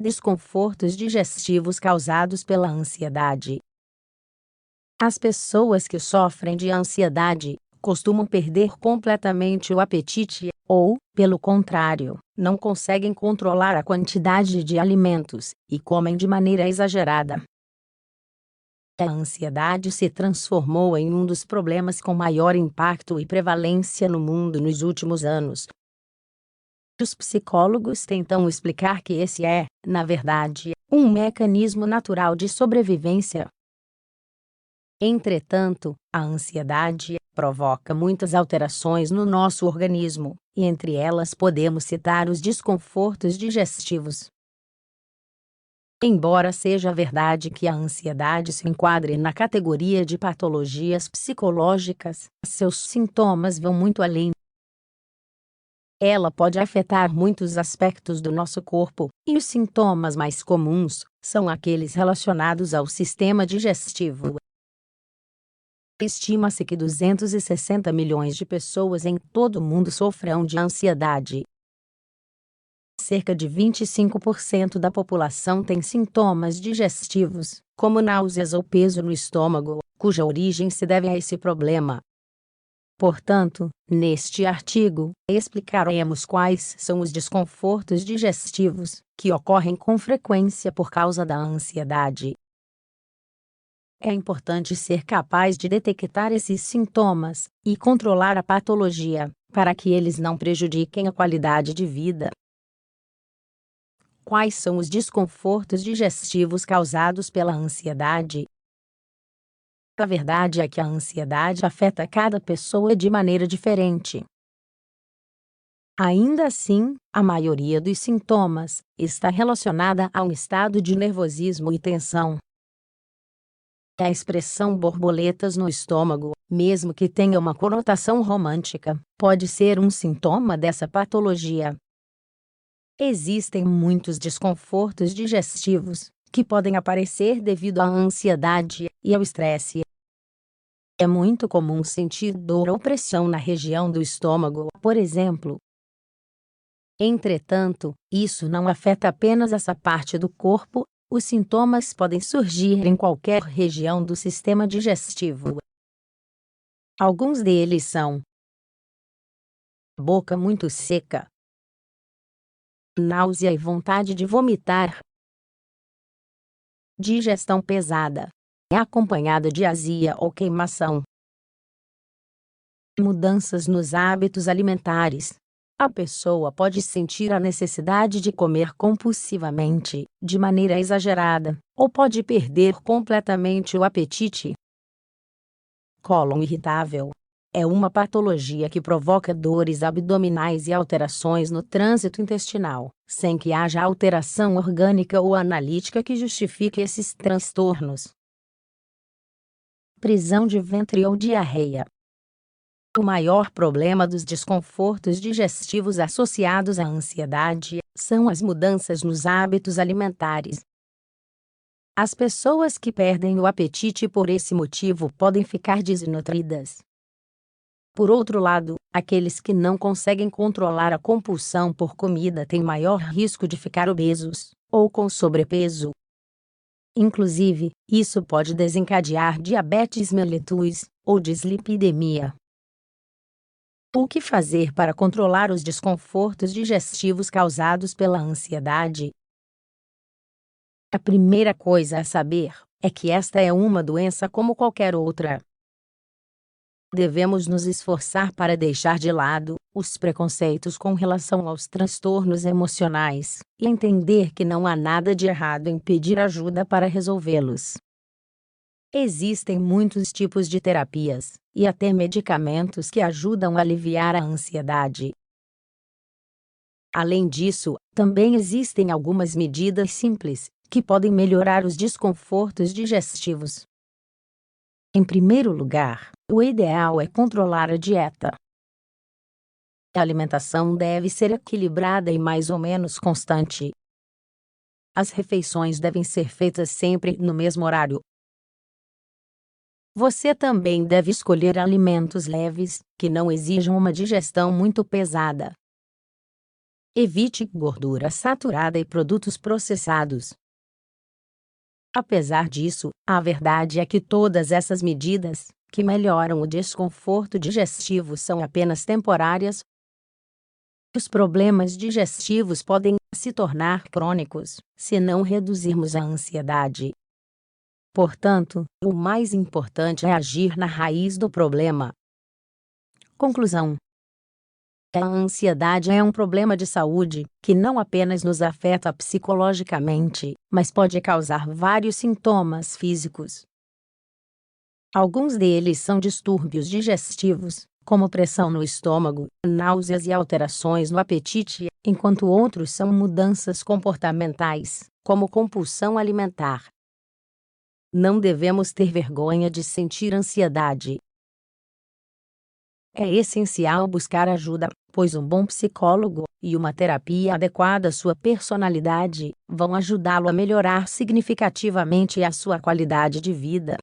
Desconfortos digestivos causados pela ansiedade. As pessoas que sofrem de ansiedade costumam perder completamente o apetite ou, pelo contrário, não conseguem controlar a quantidade de alimentos e comem de maneira exagerada. A ansiedade se transformou em um dos problemas com maior impacto e prevalência no mundo nos últimos anos. Os psicólogos tentam explicar que esse é, na verdade, um mecanismo natural de sobrevivência. Entretanto, a ansiedade provoca muitas alterações no nosso organismo, e entre elas podemos citar os desconfortos digestivos. Embora seja verdade que a ansiedade se enquadre na categoria de patologias psicológicas, seus sintomas vão muito além. Ela pode afetar muitos aspectos do nosso corpo, e os sintomas mais comuns são aqueles relacionados ao sistema digestivo. Estima-se que 260 milhões de pessoas em todo o mundo sofrem de ansiedade. Cerca de 25% da população tem sintomas digestivos, como náuseas ou peso no estômago, cuja origem se deve a esse problema. Portanto, neste artigo, explicaremos quais são os desconfortos digestivos que ocorrem com frequência por causa da ansiedade. É importante ser capaz de detectar esses sintomas e controlar a patologia, para que eles não prejudiquem a qualidade de vida. Quais são os desconfortos digestivos causados pela ansiedade? A verdade é que a ansiedade afeta cada pessoa de maneira diferente. Ainda assim, a maioria dos sintomas está relacionada a um estado de nervosismo e tensão. A expressão borboletas no estômago, mesmo que tenha uma conotação romântica, pode ser um sintoma dessa patologia. Existem muitos desconfortos digestivos que podem aparecer devido à ansiedade e ao estresse. É muito comum sentir dor ou pressão na região do estômago, por exemplo. Entretanto, isso não afeta apenas essa parte do corpo, os sintomas podem surgir em qualquer região do sistema digestivo. Alguns deles são: boca muito seca, náusea e vontade de vomitar, digestão pesada, acompanhada de azia ou queimação, mudanças nos hábitos alimentares. A pessoa pode sentir a necessidade de comer compulsivamente, de maneira exagerada, ou pode perder completamente o apetite. Cólon irritável. É uma patologia que provoca dores abdominais e alterações no trânsito intestinal, sem que haja alteração orgânica ou analítica que justifique esses transtornos. Prisão de ventre ou diarreia. O maior problema dos desconfortos digestivos associados à ansiedade são as mudanças nos hábitos alimentares. As pessoas que perdem o apetite por esse motivo podem ficar desnutridas. Por outro lado, aqueles que não conseguem controlar a compulsão por comida têm maior risco de ficar obesos ou com sobrepeso. Inclusive, isso pode desencadear diabetes mellitus ou dislipidemia. O que fazer para controlar os desconfortos digestivos causados pela ansiedade? A primeira coisa a saber é que esta é uma doença como qualquer outra. Devemos nos esforçar para deixar de lado os preconceitos com relação aos transtornos emocionais e entender que não há nada de errado em pedir ajuda para resolvê-los. Existem muitos tipos de terapias e até medicamentos que ajudam a aliviar a ansiedade. Além disso, também existem algumas medidas simples que podem melhorar os desconfortos digestivos. Em primeiro lugar, o ideal é controlar a dieta. A alimentação deve ser equilibrada e mais ou menos constante. As refeições devem ser feitas sempre no mesmo horário. Você também deve escolher alimentos leves, que não exijam uma digestão muito pesada. Evite gordura saturada e produtos processados. Apesar disso, a verdade é que todas essas medidas, que melhoram o desconforto digestivo, são apenas temporárias. Os problemas digestivos podem se tornar crônicos se não reduzirmos a ansiedade. Portanto, o mais importante é agir na raiz do problema. Conclusão: a ansiedade é um problema de saúde que não apenas nos afeta psicologicamente, mas pode causar vários sintomas físicos. Alguns deles são distúrbios digestivos, como pressão no estômago, náuseas e alterações no apetite, enquanto outros são mudanças comportamentais, como compulsão alimentar. Não devemos ter vergonha de sentir ansiedade. É essencial buscar ajuda, pois um bom psicólogo e uma terapia adequada à sua personalidade vão ajudá-lo a melhorar significativamente a sua qualidade de vida.